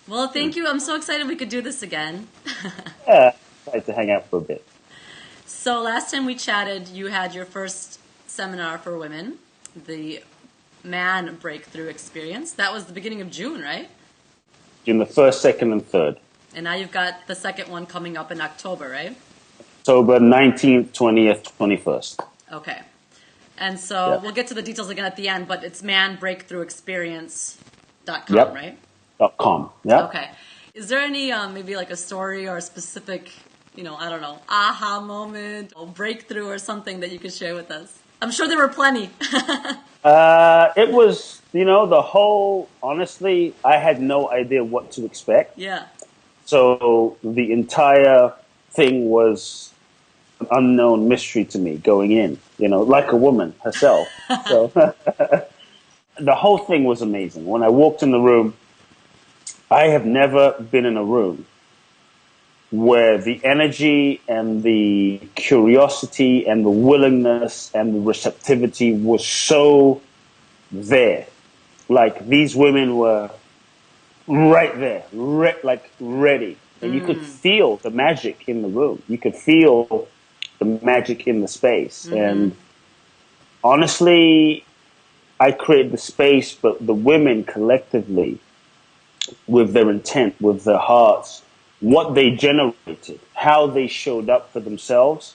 Well, thank you. I'm so excited we could do this again. Yeah, I'd like to hang out for a bit. So last time we chatted, you had your first seminar for women, the Man Breakthrough Experience. That was the beginning of June, right? June the 1st, 2nd, and 3rd. And now you've got the second one coming up in October, right? October 19th, 20th, 21st. Okay. And so Yeah. we'll get to the details again at the end, but it's manbreakthroughexperience.com, Yep. right? .com. Yeah. Okay. Is there any maybe like a story or a specific, I don't know, aha moment or breakthrough or something that you could share with us? I'm sure there were plenty. It was, honestly, I had no idea what to expect. Yeah. So the entire thing was an unknown mystery to me going in, like a woman herself. So the whole thing was amazing. When I walked in the room, I have never been in a room where the energy and the curiosity and the willingness and the receptivity was so there. Like these women were right there, ready. And you could feel the magic in the room. You could feel the magic in the space. And honestly, I created the space, but the women collectively, with their intent, with their hearts, what they generated, how they showed up for themselves,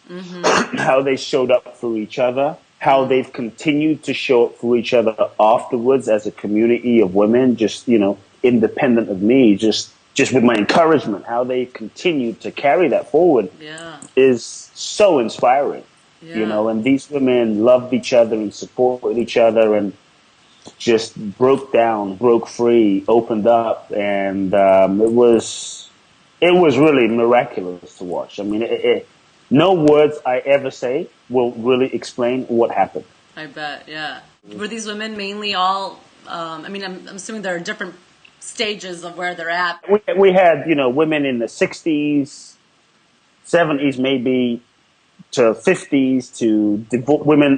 how they showed up for each other, how they've continued to show up for each other afterwards as a community of women, just, independent of me, just with my encouragement, how they've continued to carry that forward is so inspiring, and these women loved each other and supported each other and just broke free, opened up, and it was really miraculous to watch. I mean, no words I ever say will really explain what happened. I bet, yeah. Were these women mainly all, I'm assuming there are different stages of where they're at. We had, women in the 60s, 70s maybe, to 50s, to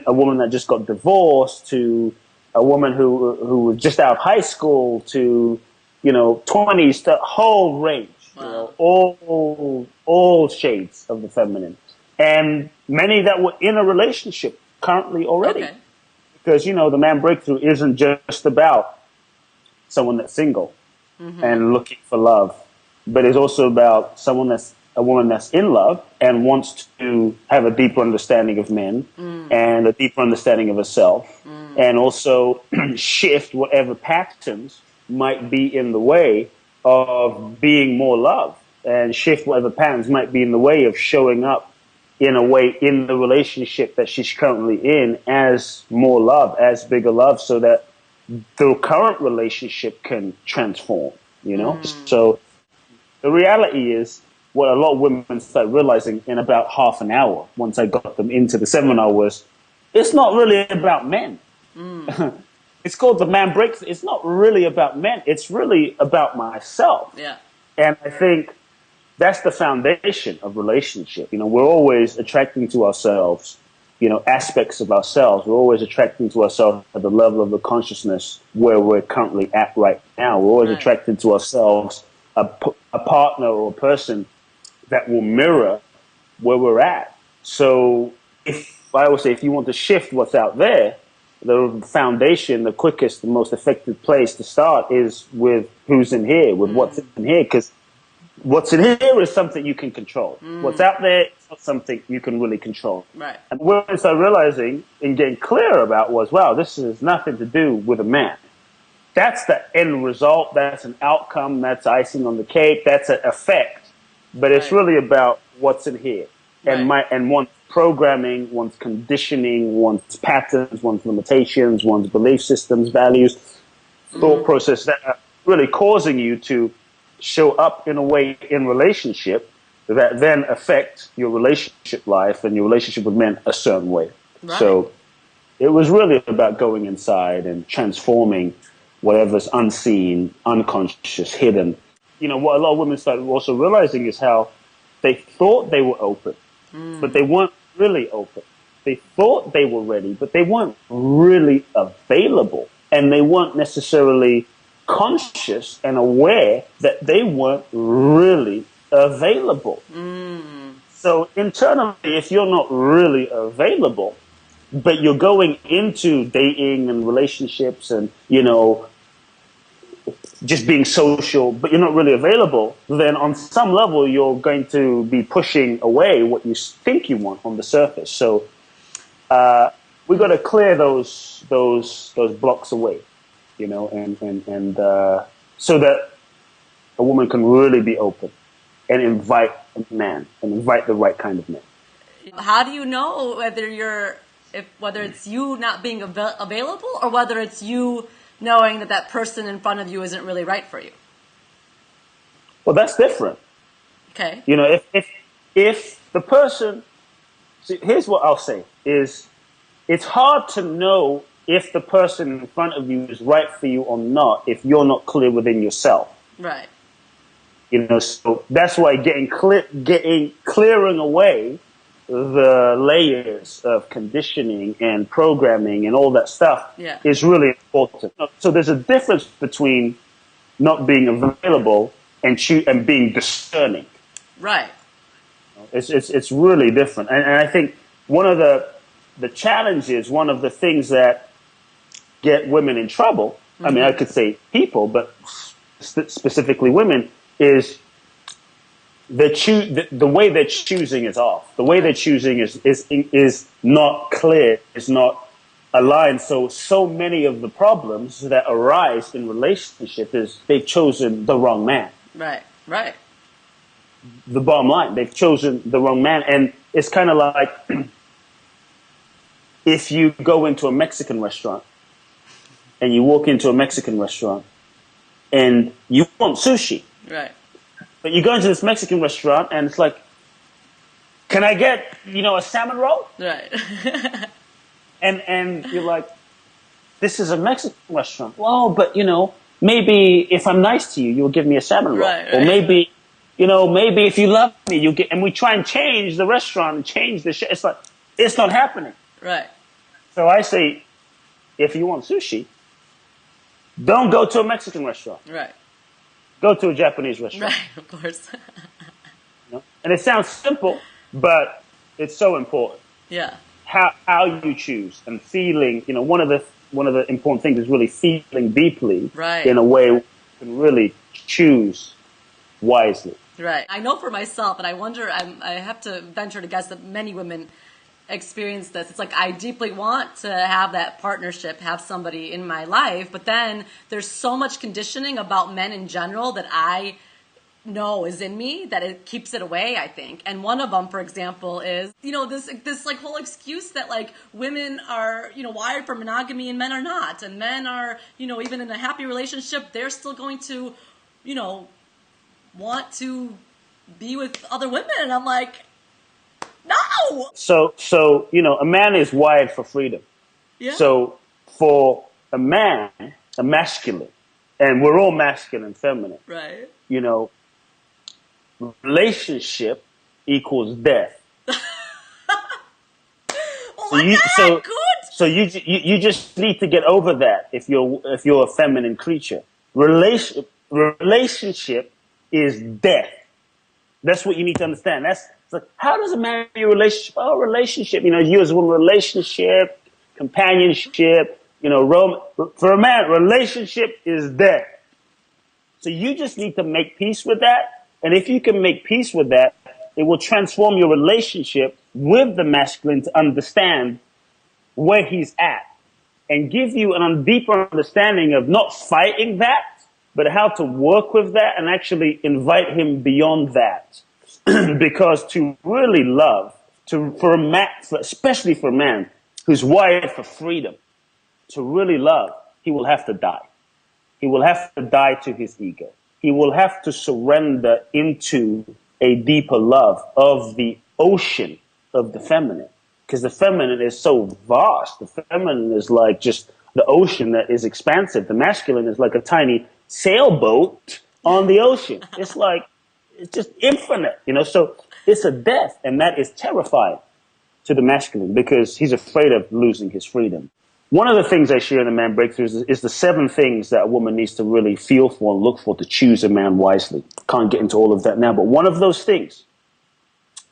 a woman that just got divorced, to a woman who was just out of high school, to 20s, the whole range, all shades of the feminine, and many that were in a relationship currently already, because the man breakthrough isn't just about someone that's single and looking for love, but it's also about a woman that's in love and wants to have a deeper understanding of men and a deeper understanding of herself, and also shift whatever patterns might be in the way of being more love, and shift whatever patterns might be in the way of showing up in a way in the relationship that she's currently in as more love, as bigger love, so that the current relationship can transform, So the reality is, what a lot of women start realizing in about half an hour, once I got them into the seminar, was it's not really about men. It's called the Man Breakthrough. It's not really about men. It's really about myself. Yeah. And I think that's the foundation of relationship. We're always attracting to ourselves, aspects of ourselves. We're always attracting to ourselves at the level of the consciousness where we're currently at right now. We're always attracting to ourselves a partner or a person that will mirror where we're at. So I always say, if you want to shift what's out there, the foundation, the quickest, the most effective place to start is with who's in here, with what's in here, because what's in here is something you can control. What's out there is not something you can really control. Right. And what I started realizing and getting clear about was, wow, this has nothing to do with a man. That's the end result. That's an outcome. That's icing on the cake. That's an effect. But it's really about what's in here, and one's programming, one's conditioning, one's patterns, one's limitations, one's belief systems, values, thought process that are really causing you to show up in a way in relationship that then affect your relationship life and your relationship with men a certain way. Right. So it was really about going inside and transforming whatever's unseen, unconscious, hidden. What a lot of women started also realizing is how they thought they were open, but they weren't really open. They thought they were ready, but they weren't really available. And they weren't necessarily conscious and aware that they weren't really available. So internally, if you're not really available, but you're going into dating and relationships and, just being social, but you're not really available, then on some level, you're going to be pushing away what you think you want on the surface. So we got to clear those blocks away, and so that a woman can really be open and invite a man and invite the right kind of man. How do you know whether it's you not being available or whether it's you knowing that person in front of you isn't really right for you? Well, that's different. Okay. If the person, see, here's what I'll say is, it's hard to know if the person in front of you is right for you or not if you're not clear within yourself. Right. So that's why clearing away the layers of conditioning and programming and all that stuff is really important. So there's a difference between not being available and being discerning. Right. It's really different. And I think one of the challenges, one of the things that get women in trouble, I mean, I could say people, but specifically women, is the way they're choosing is off. The way they're choosing is not clear, is not aligned. So many of the problems that arise in relationship is they've chosen the wrong man. Right. The bottom line, they've chosen the wrong man. And it's kind of like if you go into a Mexican restaurant and you walk into a Mexican restaurant and you want sushi. Right. But you go into this Mexican restaurant and it's like, can I get, a salmon roll? Right. and you're like, this is a Mexican restaurant. Well, but, maybe if I'm nice to you, you'll give me a salmon roll. Right. Or maybe, maybe if you love me, you'll get, and we try and change the restaurant and change the shit. It's like, it's not happening. Right. So I say, if you want sushi, don't go to a Mexican restaurant. Right. Go to a Japanese restaurant. Right, of course. And it sounds simple, but it's so important. Yeah. How you choose and feeling, one of the important things is really feeling deeply in a way you can really choose wisely. Right. I know for myself, and I wonder, I have to venture to guess that many women experience this. It's like I deeply want to have that partnership, have somebody in my life, but then there's so much conditioning about men in general that I know is in me that it keeps it away, I think. And one of them, for example, is, this like whole excuse that like women are, wired for monogamy and men are not. And men are, even in a happy relationship, they're still going to, want to be with other women. And I'm like, no! So a man is wired for freedom. Yeah. So for a man, a masculine, and we're all masculine and feminine. Right. Relationship equals death. So you just need to get over that if you're a feminine creature. Relationship is death. That's what you need to understand. It's like, how does a man be a relationship? Oh, relationship. You as a woman, relationship, companionship. For a man, relationship is death. So you just need to make peace with that. And if you can make peace with that, it will transform your relationship with the masculine to understand where he's at and give you a deeper understanding of not fighting that, but how to work with that and actually invite him beyond that. Because to really love, for a man, especially for a man who's wired for freedom, to really love, he will have to die. He will have to die to his ego. He will have to surrender into a deeper love of the ocean of the feminine. Because the feminine is so vast. The feminine is like just the ocean that is expansive. The masculine is like a tiny sailboat on the ocean. It's just infinite, so it's a death. And that is terrifying to the masculine because he's afraid of losing his freedom. one of the things I share in the Man Breakthroughs is the 7 things that a woman needs to really feel for and look for to choose a man wisely. Can't get into all of that now, but one of those things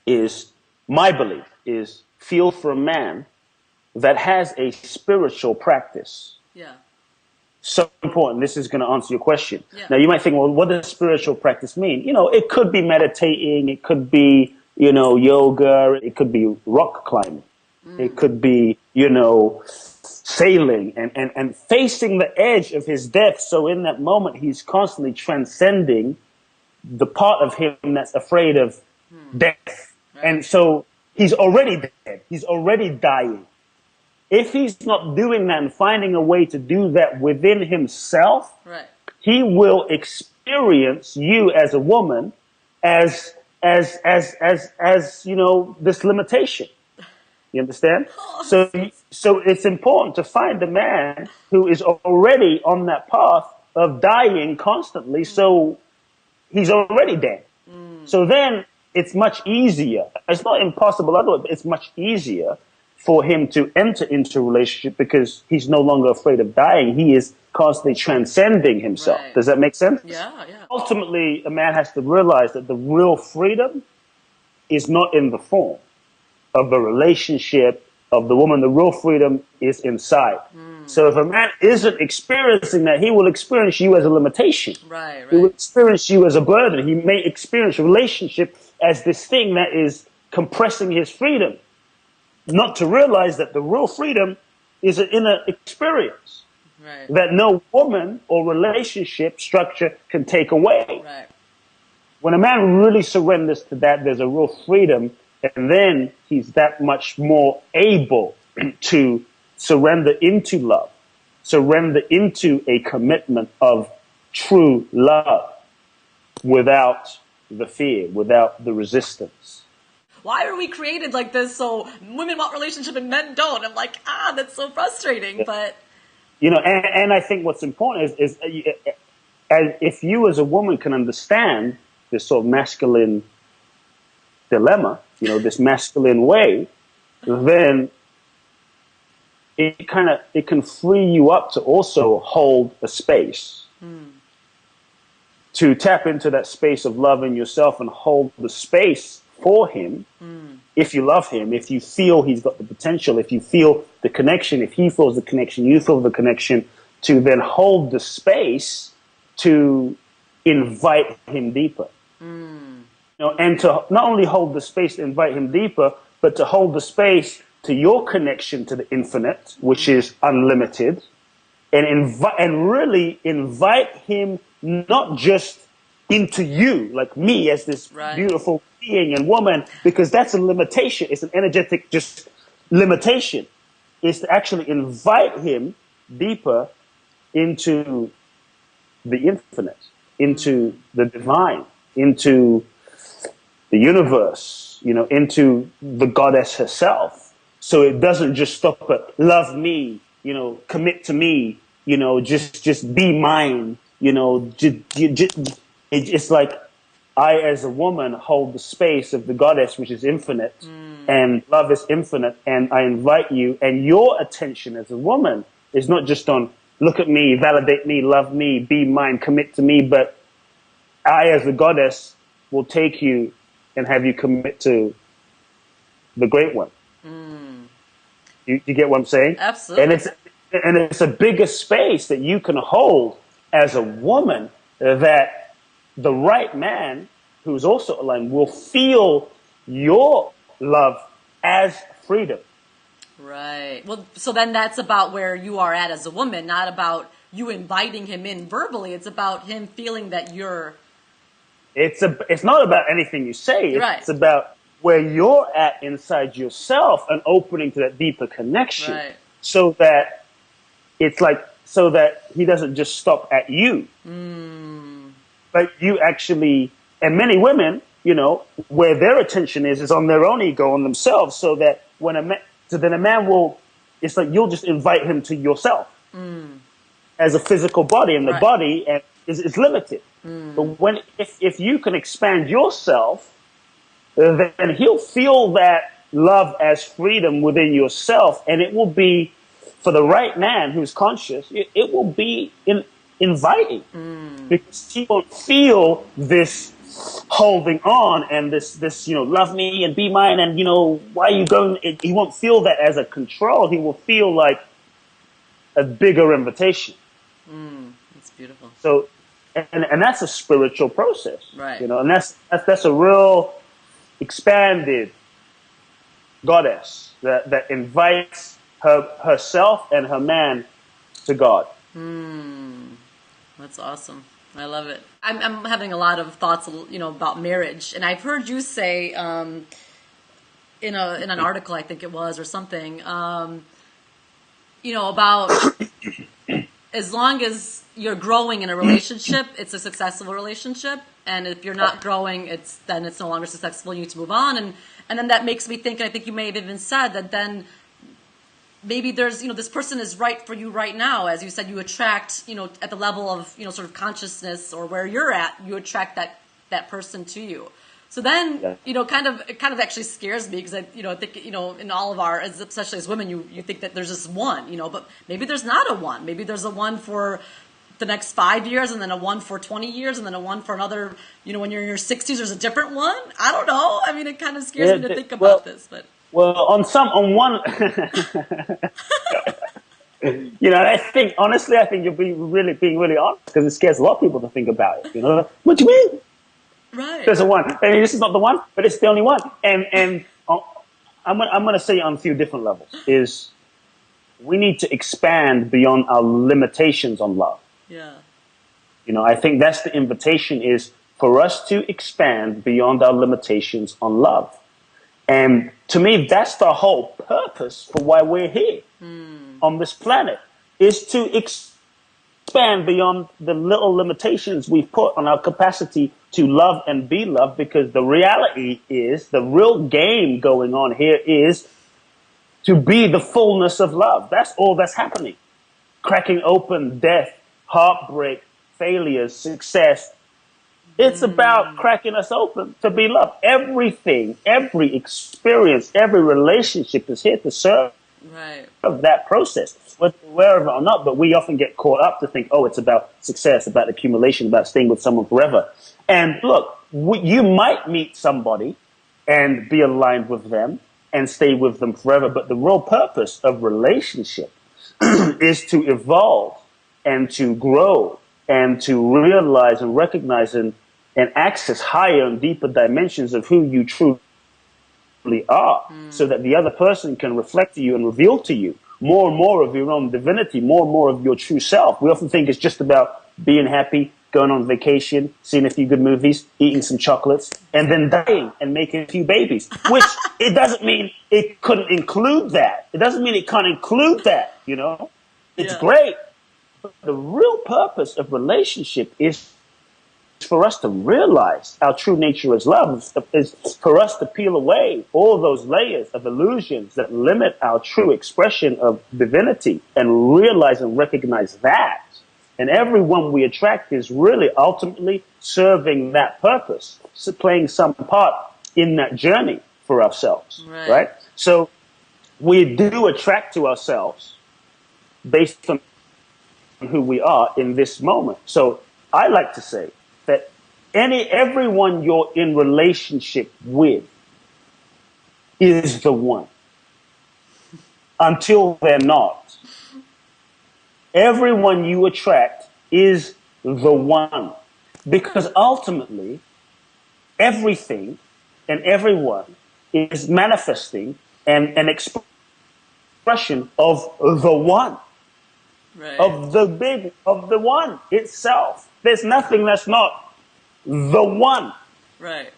is, my belief, is feel for a man that has a spiritual practice. Yeah. So important. This is going to answer your question. Yeah. Now, you might think, well, what does spiritual practice mean? You know, it could be meditating. It could be, you know, yoga. It could be rock climbing. It could be, you know, sailing and facing the edge of his death. So in that moment, he's constantly transcending the part of him that's afraid of death. Right. And so he's already dead. He's already dying. If he's not doing that and finding a way to do that within himself, right, he will experience you as a woman as you know, this limitation. You understand? So it's important to find a man who is already on that path of dying constantly. So he's already dead. So then it's much easier. It's not impossible, otherwise, but it's much easier for him to enter into a relationship because he's no longer afraid of dying. He is constantly transcending himself. Right. Does that make sense? Yeah, yeah. Ultimately, a man has to realize that the real freedom is not in the form of the relationship of the woman. The real freedom is inside. So if a man isn't experiencing that, he will experience you as a limitation. Right. He will experience you as a burden. He may experience a relationship as this thing that is compressing his freedom. Not to realize that the real freedom is an inner experience. Right. That no woman or relationship structure can take away. Right. When a man really surrenders to that, there's a real freedom, and then he's that much more able to surrender into love, surrender into a commitment of true love without the fear, without the resistance. Why are we created like this? So women want relationship and men don't. I'm like, that's so frustrating. Yeah. But you know, and I think what's important is if you as a woman can understand this sort of masculine dilemma, you know, this masculine way, then it can free you up to also hold a space, to tap into that space of love in yourself and hold the space for him. If you love him, if you feel he's got the potential, if you feel the connection, if he feels the connection, you feel the connection, to then hold the space to invite him deeper. You know, and to not only hold the space to invite him deeper, but to hold the space to your connection to the infinite, which is unlimited, and really invite him not just into you, like me as this beautiful being and woman, because that's a limitation. It's an energetic just limitation. Is to actually invite him deeper into the infinite, into the divine, into the universe, you know, into the goddess herself. So it doesn't just stop at love me, you know, commit to me, you know, just be mine, you know, it's like I, as a woman, hold the space of the goddess, which is infinite, and love is infinite, and I invite you, and your attention as a woman is not just on look at me, validate me, love me, be mine, commit to me, but I, as a goddess, will take you and have you commit to the great one. You get what I'm saying? Absolutely. And it's a bigger space that you can hold as a woman, that the right man who's also aligned will feel your love as freedom. Right. Well, so then that's about where you are at as a woman, not about you inviting him in verbally. It's about him feeling that you're... It's not about anything you say. It's about where you're at inside yourself and opening to that deeper connection. Right. So that it's like, so that he doesn't just stop at you. But you actually, and many women, you know, where their attention is on their own ego, on themselves, so that when then a man will, it's like you'll just invite him to yourself as a physical body, and the body is limited. But if you can expand yourself, then he'll feel that love as freedom within yourself, and it will be for the right man who's conscious, it will be inviting, because he won't feel this holding on and this love me and be mine and why are you going. He won't feel that as a control. He will feel like a bigger invitation. That's beautiful. So, and that's a spiritual process, right? And that's a real expanded goddess that invites herself and her man to God. That's awesome. I love it. I'm having a lot of thoughts, about marriage, and I've heard you say in an article, I think it was, or something, about as long as you're growing in a relationship, it's a successful relationship, and if you're not growing, then it's no longer successful. You need to move on, and then that makes me think, and I think you may have even said that then maybe there's, this person is right for you right now. As you said, you attract, at the level of, sort of consciousness or where you're at, you attract that person to you. So then, it kind of actually scares me, because I think, in all of especially as women, you think that there's just one, but maybe there's not a one. Maybe there's a one for the next 5 years, and then a one for 20 years, and then a one for another, when you're in your 60s, there's a different one. I don't know. I mean, it kind of scares me to think about this, but. Well, on one, I think you're being really honest, because it scares a lot of people to think about it. What do you mean? Right. There's a one. I mean, this is not the one, but it's the only one. And I'm going to say on a few different levels is we need to expand beyond our limitations on love. Yeah. I think that's the invitation, is for us to expand beyond our limitations on love. And to me, that's the whole purpose for why we're here on this planet, is to expand beyond the little limitations we've put on our capacity to love and be loved, because the reality is, the real game going on here is to be the fullness of love. That's all that's happening. Cracking open death, heartbreak, failures, success. It's about cracking us open to be loved. Everything, every experience, every relationship is here to serve that process, whether we're aware of it or not. But we often get caught up to think, oh, it's about success, about accumulation, about staying with someone forever. And look, you might meet somebody and be aligned with them and stay with them forever. But the real purpose of relationship is to evolve and to grow and to realize and recognize and access higher and deeper dimensions of who you truly are, so that the other person can reflect to you and reveal to you more and more of your own divinity, more and more of your true self. We often think it's just about being happy, going on vacation, seeing a few good movies, eating some chocolates, and then dying and making a few babies, which it doesn't mean it couldn't include that. It doesn't mean it can't include that, It's great. But the real purpose of relationship is for us to realize our true nature as love, is for us to peel away all those layers of illusions that limit our true expression of divinity, and realize and recognize that. And everyone we attract is really ultimately serving that purpose, so playing some part in that journey for ourselves, right? So we do attract to ourselves based on who we are in this moment. So I like to say that everyone you're in relationship with is the one, until they're not. Everyone you attract is the one, because ultimately everything and everyone is manifesting an expression of the one. Of the one itself. There's nothing that's not the one. Right.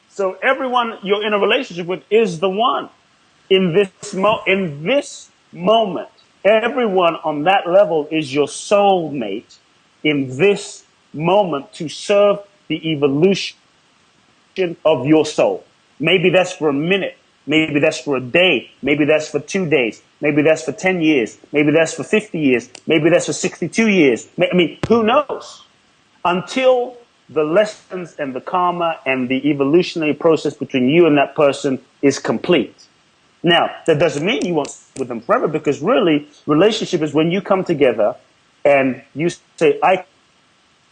So everyone you're in a relationship with is the one. In this moment, everyone on that level is your soulmate in this moment, to serve the evolution of your soul. Maybe that's for a minute. Maybe that's for a day. Maybe that's for 2 days. Maybe that's for 10 years. Maybe that's for 50 years. Maybe that's for 62 years. I mean, who knows? Until the lessons and the karma and the evolutionary process between you and that person is complete. Now, that doesn't mean you won't stay with them forever, because really, relationship is when you come together and you say, I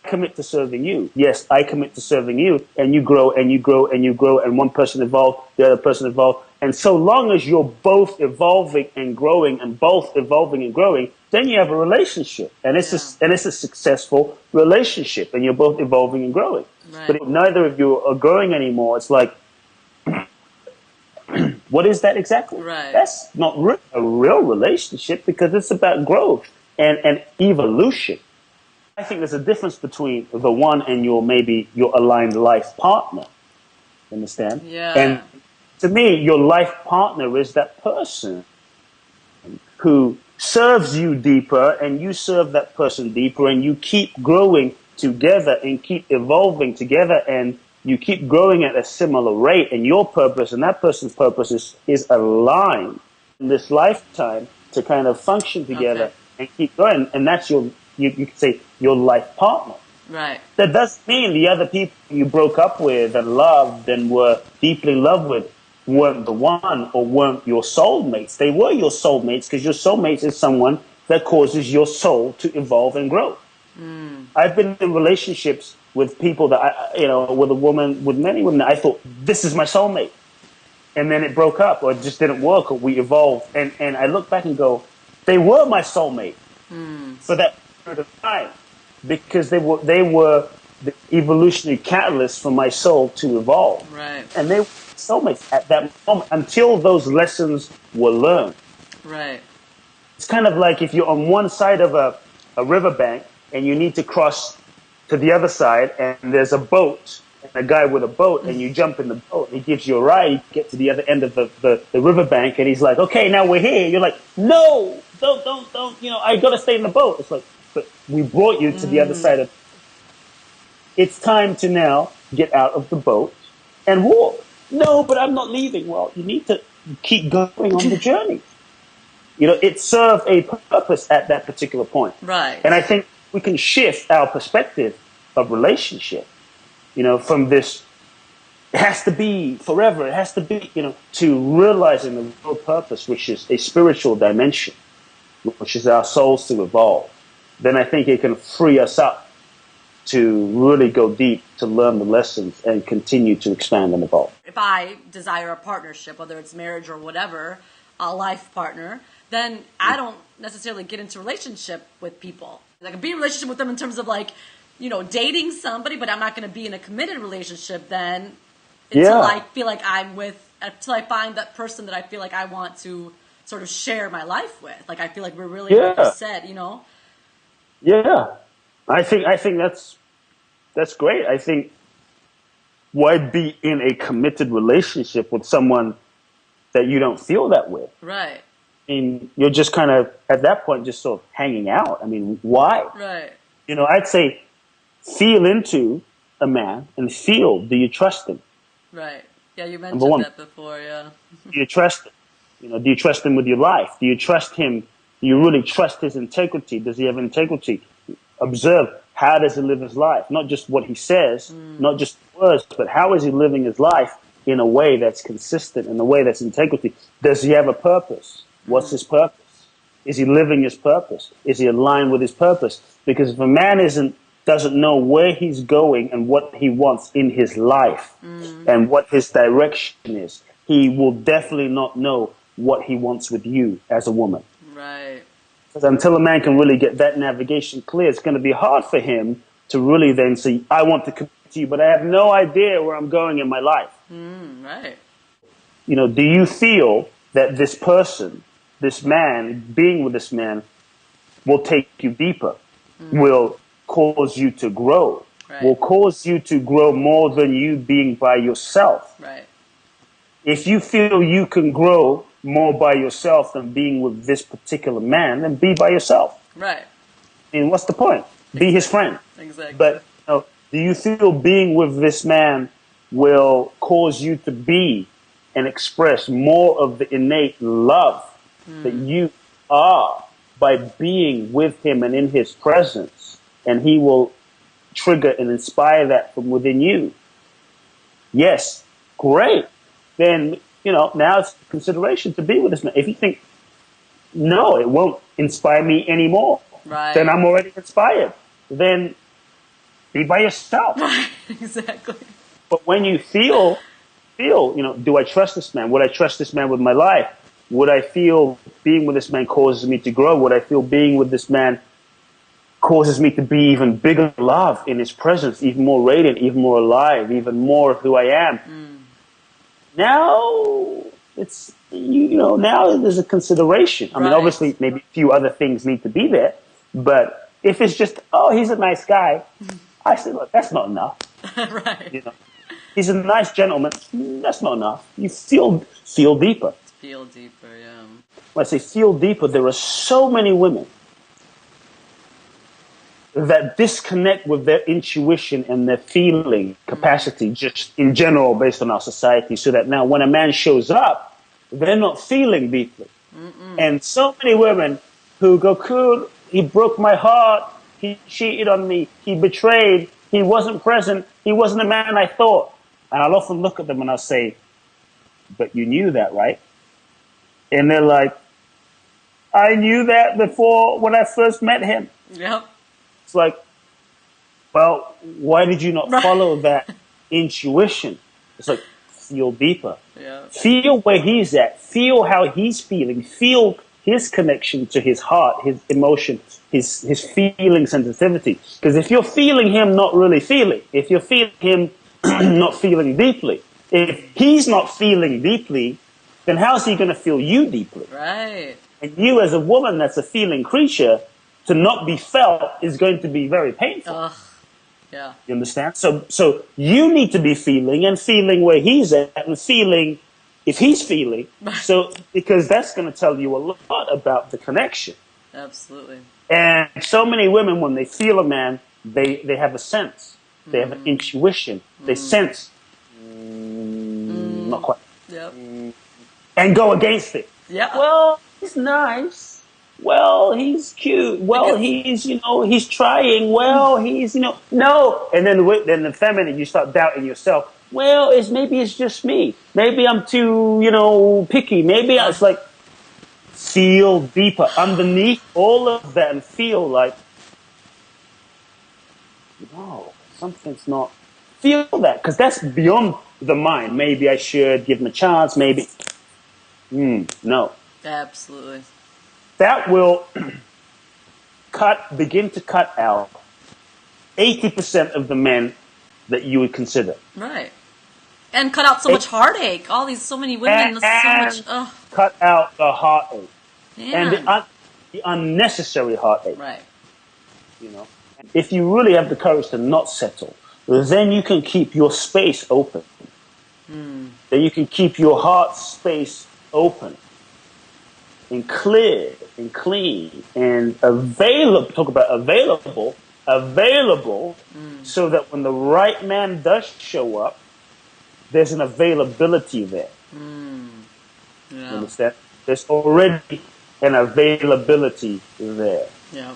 commit to serving you. Yes, I commit to serving you. And you grow and you grow and you grow. And one person evolved, the other person evolved. And so long as you're both evolving and growing and both evolving and growing, then you have a relationship. And it's, it's a successful relationship. And you're both evolving and growing. Right. But if neither of you are growing anymore, it's like, what is that exactly? Right. That's not a real relationship, because it's about growth and evolution. I think there's a difference between the one and maybe your aligned life partner. Understand? Yeah. And to me, your life partner is that person who serves you deeper, and you serve that person deeper, and you keep growing together and keep evolving together, and you keep growing at a similar rate, and your purpose and that person's purpose is aligned in this lifetime to kind of function together and keep going. And that's you could say your life partner. Right. That doesn't mean the other people you broke up with and loved and were deeply in love with weren't the one or weren't your soulmates. They were your soulmates, because your soulmates is someone that causes your soul to evolve and grow. I've been in relationships with people that with many women that I thought, this is my soulmate. And then it broke up, or it just didn't work, or we evolved. And I look back and go, they were my soulmate for that period of time, because they were the evolutionary catalyst for my soul to evolve. Right. And they were soulmates at that moment until those lessons were learned. Right. It's kind of like if you're on one side of a riverbank and you need to cross to the other side, and there's a boat and a guy with a boat, and you jump in the boat, he gives you a ride, you get to the other end of the riverbank, and he's like, okay, now we're here. You're like, no, don't, I gotta stay in the boat. It's like, but we brought you to the other side of. It's time to now get out of the boat and walk. No, but I'm not leaving. Well, you need to keep going on the journey. It served a purpose at that particular point. Right. And I think we can shift our perspective of relationship, from this, it has to be forever, it has to be, to realizing the real purpose, which is a spiritual dimension, which is our souls to evolve. Then I think it can free us up to really go deep, to learn the lessons and continue to expand and evolve. If I desire a partnership, whether it's marriage or whatever, a life partner, then I don't necessarily get into relationship with people. I can be in a relationship with them in terms of dating somebody, but I'm not going to be in a committed relationship then until I feel like until I find that person that I feel like I want to sort of share my life with. Like, I feel like we're really, like you said, Yeah. I think that's great. I think, why be in a committed relationship with someone that you don't feel that with? Right. I mean, you're just kind of, at that point, just sort of hanging out. I mean, why? Right. I'd say feel into a man and feel, do you trust him? Right. Yeah, you mentioned that before, yeah. Do you trust him? Do you trust him with your life? Do you trust him? Do you really trust his integrity? Does he have integrity? Observe, how does he live his life? Not just what he says, not just words, but how is he living his life in a way that's consistent, in a way that's integrity? Does he have a purpose? What's his purpose? Is he living his purpose? Is he aligned with his purpose? Because if a man doesn't know where he's going and what he wants in his life and what his direction is, he will definitely not know what he wants with you as a woman. Right. Because until a man can really get that navigation clear, it's going to be hard for him to really then say, I want to commit to you, but I have no idea where I'm going in my life. Right. Do you feel that this person, this man, being with this man, will take you deeper, will cause you to grow, will cause you to grow more than you being by yourself? Right. If you feel you can grow more by yourself than being with this particular man, then be by yourself. Right. I mean, what's the point? Be his friend. Exactly. But do you feel being with this man will cause you to be and express more of the innate love that you are by being with him and in his presence? And he will trigger and inspire that from within you. Yes, great. Then now it's consideration to be with this man. If you think, no, it won't inspire me anymore, Right. then I'm already inspired. Then be by yourself. Right. Exactly. But when you feel, do I trust this man? Would I trust this man with my life? Would I feel being with this man causes me to grow? Would I feel being with this man causes me to be even bigger love in his presence, even more radiant, even more alive, even more of who I am? Now it's, now there's a consideration. I mean, obviously, maybe a few other things need to be there. But if it's just, oh, he's a nice guy, I say, look, that's not enough. Right. He's a nice gentleman. That's not enough. You feel deeper. Feel deeper, yeah. When I say feel deeper, there are so many women that disconnect with their intuition and their feeling capacity just in general based on our society, so that now when a man shows up, they're not feeling deeply. And so many women who go, cool, he broke my heart, he cheated on me, he betrayed, he wasn't present, he wasn't the man I thought. And I'll often look at them and I'll say, but you knew that, right? And they're like, I knew that before when I first met him. Yep. It's like, well, why did you not follow that intuition? It's like, feel deeper. Yeah. Feel where he's at. Feel how he's feeling. Feel his connection to his heart, his emotion, his feeling sensitivity. Because if you're feeling him not really feeling, if you're feeling him not feeling deeply, if he's not feeling deeply, then how's he going to feel you deeply? Right. And you as a woman that's a feeling creature, to not be felt is going to be very painful. Ugh. Yeah. You understand? So you need to be feeling and feeling where he's at and feeling if he's feeling. So, because that's going to tell you a lot about the connection. Absolutely. And so many women, when they feel a man, they have a sense. They have an intuition. They sense. Not quite. Yep. And go against it. Yeah. Well, he's nice. Well, he's cute. Well, he's trying. Well, he's, no. And then the feminine, you start doubting yourself. Well, maybe it's just me. Maybe I'm too, picky. Maybe it's like, feel deeper underneath all of that and feel like, no, something's not. Feel that, because that's beyond the mind. Maybe I should give him a chance. Maybe. No. Absolutely. That will begin to cut out 80% of the men that you would consider. Right. And cut out so much heartache. So many women, so much. Cut out the heartache. Man. And the unnecessary heartache. Right. If you really have the courage to not settle, then you can keep your space open. Then you can keep your heart space open and clear and clean and available. Talk about available, so that when the right man does show up, there's an availability there. Yeah. You understand? There's already an availability there. Yeah.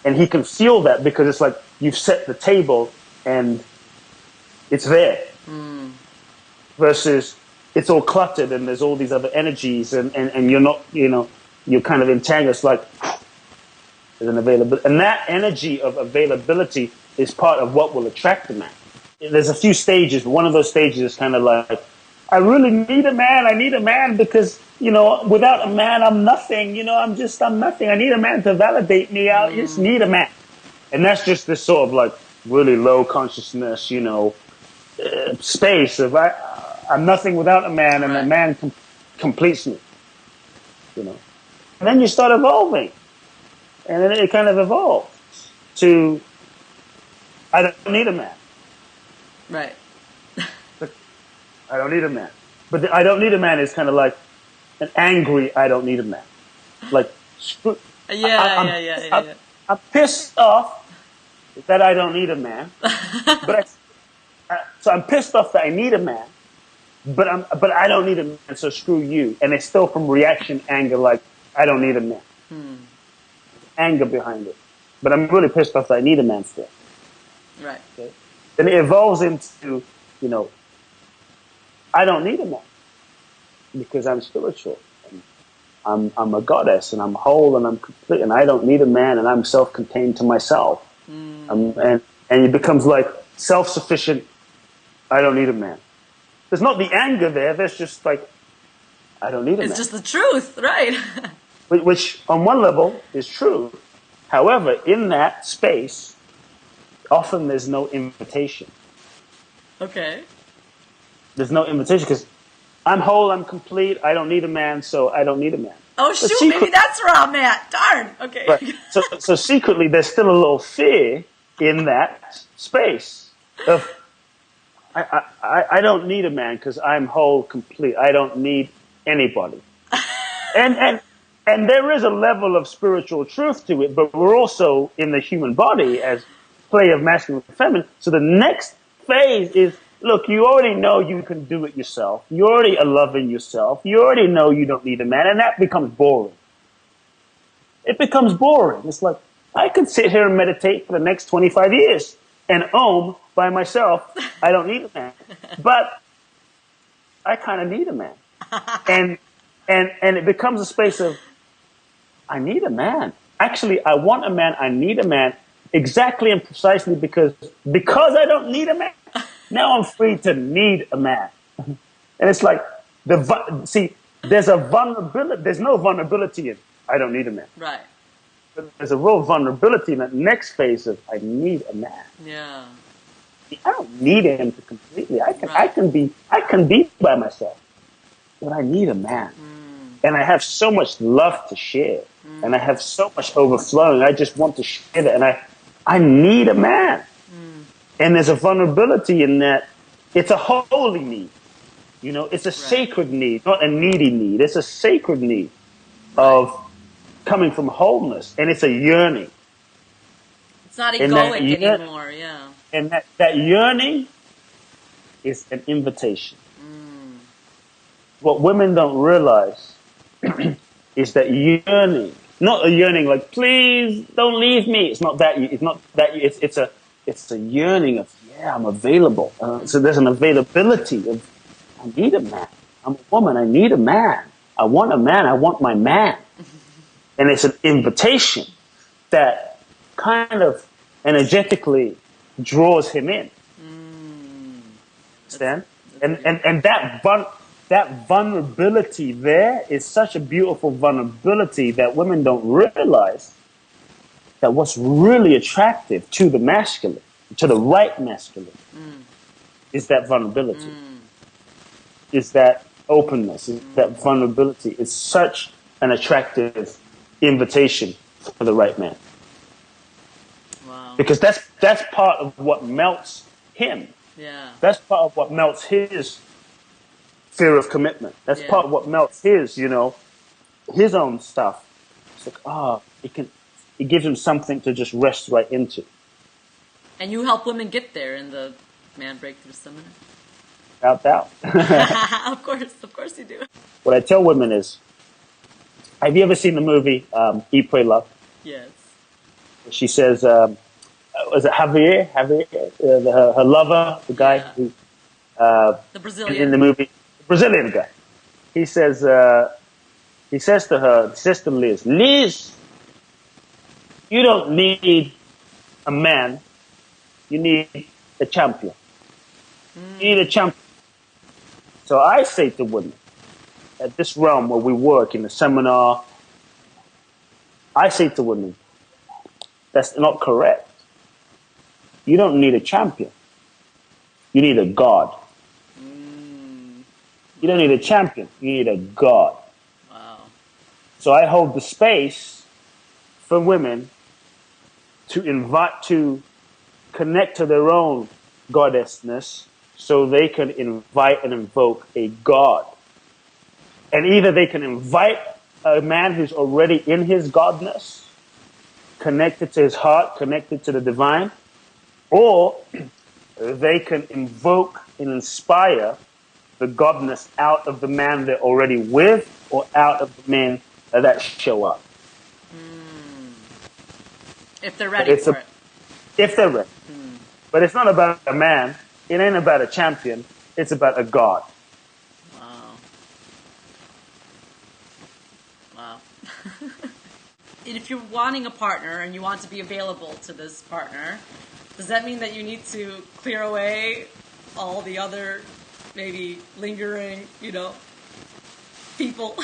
And he can feel that because it's like you've set the table and it's there. Versus it's all cluttered and there's all these other energies and you're not, you're kind of entangled. It's like there's an availability. And that energy of availability is part of what will attract the man. There's a few stages, but one of those stages is kind of like, I really need a man. I need a man because, without a man, I'm nothing. I'm nothing. I need a man to validate me out. You just need a man. And that's just this sort of like really low consciousness, space of I'm nothing without a man, and a man completes me, And then you start evolving. And then it kind of evolves to, I don't need a man. Right. I don't need a man. But the I don't need a man is kind of like an angry I don't need a man. Like, I'm pissed off that I don't need a man. So I'm pissed off that I need a man, but I don't need a man, so screw you. And it's still from reaction, anger, like, I don't need a man. Anger behind it. But I'm really pissed off that I need a man still. Right. Okay? Then it evolves into, I don't need a man. because I'm spiritual. And I'm a goddess, and I'm whole, and I'm complete, and I don't need a man, and I'm self-contained to myself. And it becomes like self-sufficient. I don't need a man. There's not the anger there. There's just like, I don't need a man. It's just the truth, right? Which on one level is true. However, in that space, often there's no invitation. Okay. There's no invitation because I'm whole, I'm complete, I don't need a man, so I don't need a man. Oh, shoot, maybe that's where I'm at. Darn. Okay. Right. So secretly, there's still a little fear in that space of, I don't need a man because I'm whole, complete. I don't need anybody. And there is a level of spiritual truth to it, but we're also in the human body as play of masculine and feminine. So the next phase is, look, you already know you can do it yourself. You already are loving yourself. You already know you don't need a man, and that becomes boring. It becomes boring. It's like, I could sit here and meditate for the next 25 years and by myself, I don't need a man. But I kind of need a man. And it becomes a space of, I need a man. Actually, I want a man. I need a man exactly and precisely because I don't need a man. Now I'm free to need a man. And it's like, there's a vulnerability. There's no vulnerability in I don't need a man. Right. But there's a real vulnerability in that next phase of I need a man. Yeah. I don't need him to completely. I can be by myself. But I need a man. And I have so much love to share. And I have so much overflowing. I just want to share that. And I need a man. And there's a vulnerability in that. It's a holy need. You know, it's a sacred need, not a needy need. It's a sacred need of coming from wholeness. And it's a yearning. It's not egoic anymore, yeah. And that yearning is an invitation. What women don't realize is that yearning, not a yearning like, please don't leave me. It's not that. It's a yearning of, I'm available. So there's an availability of, I need a man. I'm a woman. I need a man. I want a man. I want my man. And it's an invitation that kind of energetically draws him in. Understand? And that vulnerability there is such a beautiful vulnerability that women don't realize that what's really attractive to the masculine, to the right masculine, is that vulnerability, is that openness, is that vulnerability. It's such an attractive invitation for the right man. Wow. Because that's part of what melts him. Yeah. That's part of what melts his fear of commitment. That's part of what melts his, his own stuff. It's like, it gives him something to just rest right into. And you help women get there in the Man Breakthrough Seminar? Without doubt. Of course you do. What I tell women is, have you ever seen the movie Eat, Pray, Love? Yes. She says, was it Javier? Her lover, the guy who... the Brazilian. In the movie, the Brazilian guy. He says to her, sister Liz, you don't need a man, you need a champion. You need a champion. So I say to women, at this realm where we work in the seminar, I say to women, that's not correct. You don't need a champion. You need a God. You don't need a champion. You need a God. Wow. So I hold the space for women to connect to their own goddessness so they can invite and invoke a God. And either they can invite a man who's already in his godness, connected to his heart, connected to the divine, or they can invoke and inspire the godness out of the man they're already with or out of the men that show up. If they're ready for it. If they're ready. But it's not about a man. It ain't about a champion. It's about a God. Wow. If you're wanting a partner and you want to be available to this partner, does that mean that you need to clear away all the other maybe lingering, people?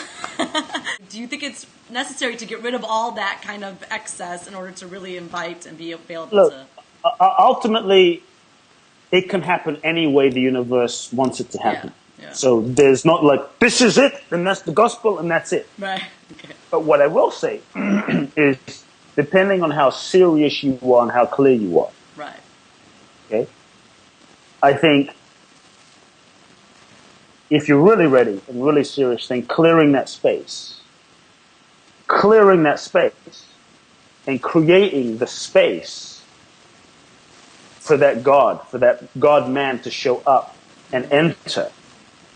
Do you think it's necessary to get rid of all that kind of excess in order to really invite and be available Look, to? ultimately, it can happen any way the universe wants it to happen. Yeah. So there's not like, this is it, and that's the gospel, and that's it. Right. Okay. But what I will say is, depending on how serious you are and how clear you are, Right. okay, I think if you're really ready and really serious, then clearing that space, and creating the space for that God man to show up and enter,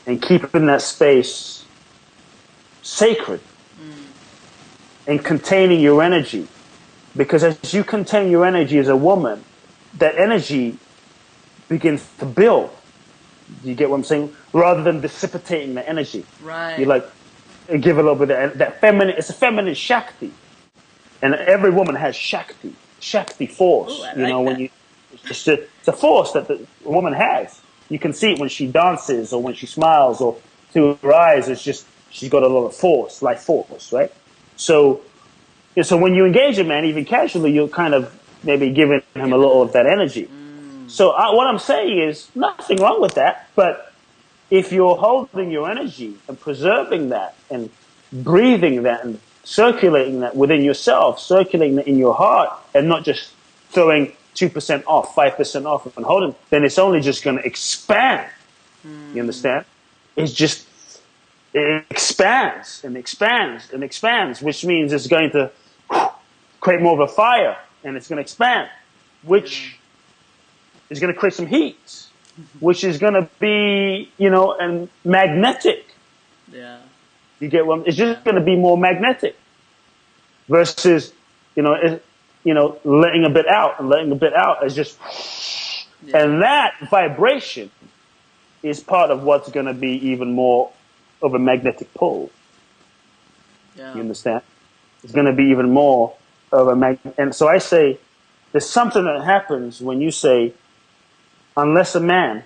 and keeping that space sacred and containing your energy. Because as you contain your energy as a woman, that energy begins to build. Do you get what I'm saying? Rather than dissipating the energy. Right. You give a little bit of that feminine, it's a feminine Shakti. And every woman has Shakti force. Ooh, I like when that. it's a force that the woman has. You can see it when she dances or when she smiles or through her eyes. It's just, she's got a lot of force, life force, right? So when you engage a man, even casually, you're kind of maybe giving him a little of that energy. So what I'm saying is nothing wrong with that, but if you're holding your energy and preserving that and breathing that and circulating that within yourself, circulating it in your heart, and not just throwing 2% off, 5% off and holding, then it's only just going to expand. You understand? It expands and expands and expands, which means it's going to create more of a fire, and it's going to expand, which is going to create some heat, which is going to be, and magnetic. Yeah. You get what? It's just going to be more magnetic versus, letting a bit out and letting a bit out is just, and that vibration is part of what's going to be even more of a magnetic pull. Yeah. You understand? It's going to be even more of a magnet. And so I say, there's something that happens when you say, unless I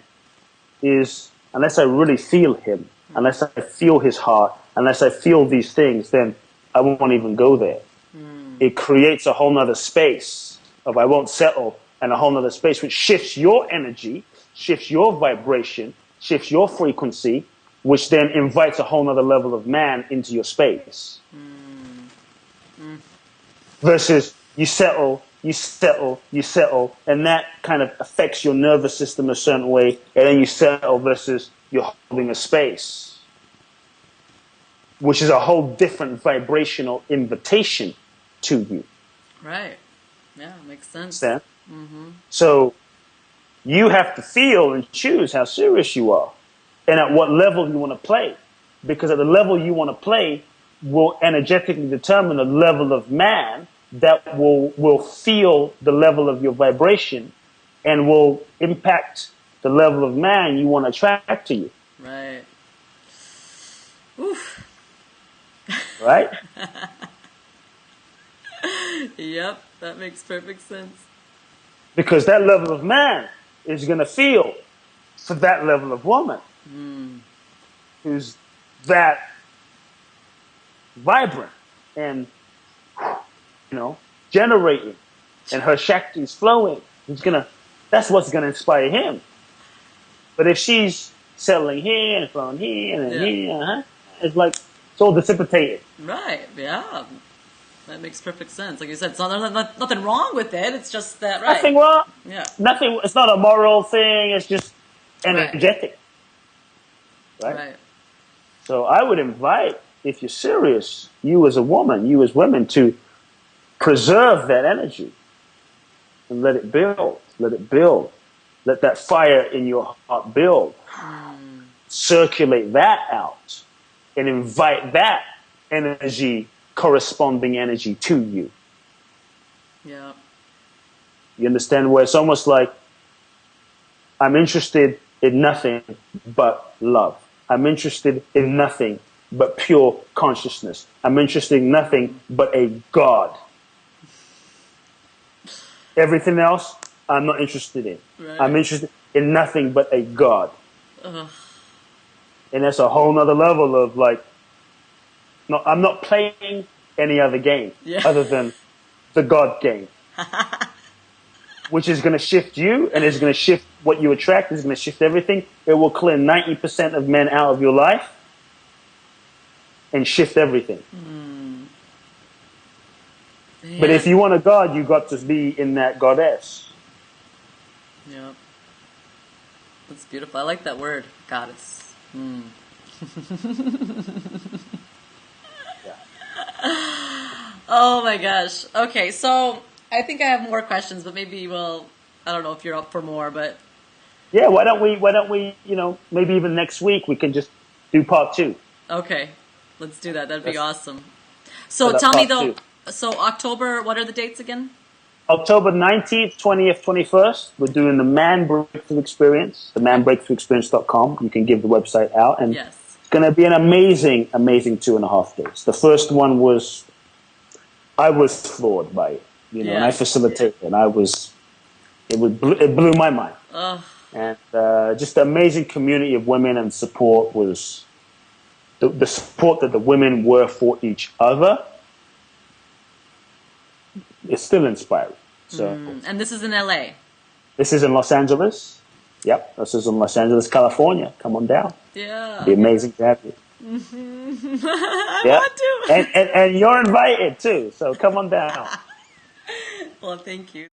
really feel him, unless I feel his heart, unless I feel these things, then I won't even go there. It creates a whole nother space of I won't settle, and a whole nother space which shifts your energy, shifts your vibration, shifts your frequency, which then invites a whole nother level of man into your space. Versus you settle, and that kind of affects your nervous system a certain way, and then you settle versus you're holding a space, which is a whole different vibrational invitation to you. Right. Yeah, makes sense. So you have to feel and choose how serious you are and at what level you want to play. Because at the level you want to play will energetically determine the level of man that will feel the level of your vibration and will impact the level of man you want to attract to you. Right. Oof. Right? Yep, that makes perfect sense. Because that level of man is going to feel for that level of woman who's that vibrant and, generating, and her Shakti is flowing. That's what's going to inspire him. But if she's settling here and flowing here and here, it's like, it's all dissipated. Right, yeah. That makes perfect sense. Like you said, it's nothing wrong with it. It's just that, right? Nothing wrong. Yeah. Nothing. It's not a moral thing. It's just energetic. Right? So I would invite, if you're serious, you as a woman, you as women, to preserve that energy and let it build. Let it build. Let that fire in your heart build. Circulate that out and invite that energy, corresponding energy to you. Yeah. You understand? Where it's almost like I'm interested in nothing but love. I'm interested in nothing but pure consciousness. I'm interested in nothing but a God. Everything else, I'm not interested in. Right. I'm interested in nothing but a God. Ugh. And that's a whole nother level of like, no, I'm not playing any other game other than the God game, which is going to shift you and is going to shift what you attract, is going to shift everything. It will clear 90% of men out of your life and shift everything. But if you want a God, you've got to be in that goddess. Yeah. That's beautiful. I like that word, goddess. Oh my gosh. Okay, so I think I have more questions, but maybe I don't know if you're up for more, but yeah, why don't we, maybe even next week we can just do part 2. Okay, let's do that. That'd be awesome. So tell me though, so October, what are the dates again? October 19th, 20th, 21st, we're doing the Man Breakthrough Experience, the manbreakthroughexperience.com. You can give the website out. And it's going to be an amazing, amazing 2.5 days. The first one I was floored by it, and I facilitated, and it blew my mind. And just the amazing community of women and support was the support that the women were for each other. It's still inspiring. So, and this is in LA. This is in Los Angeles. Yep, this is in Los Angeles, California. Come on down. Yeah, it'd be amazing to have you. I want to. And you're invited too. So come on down. Well, thank you.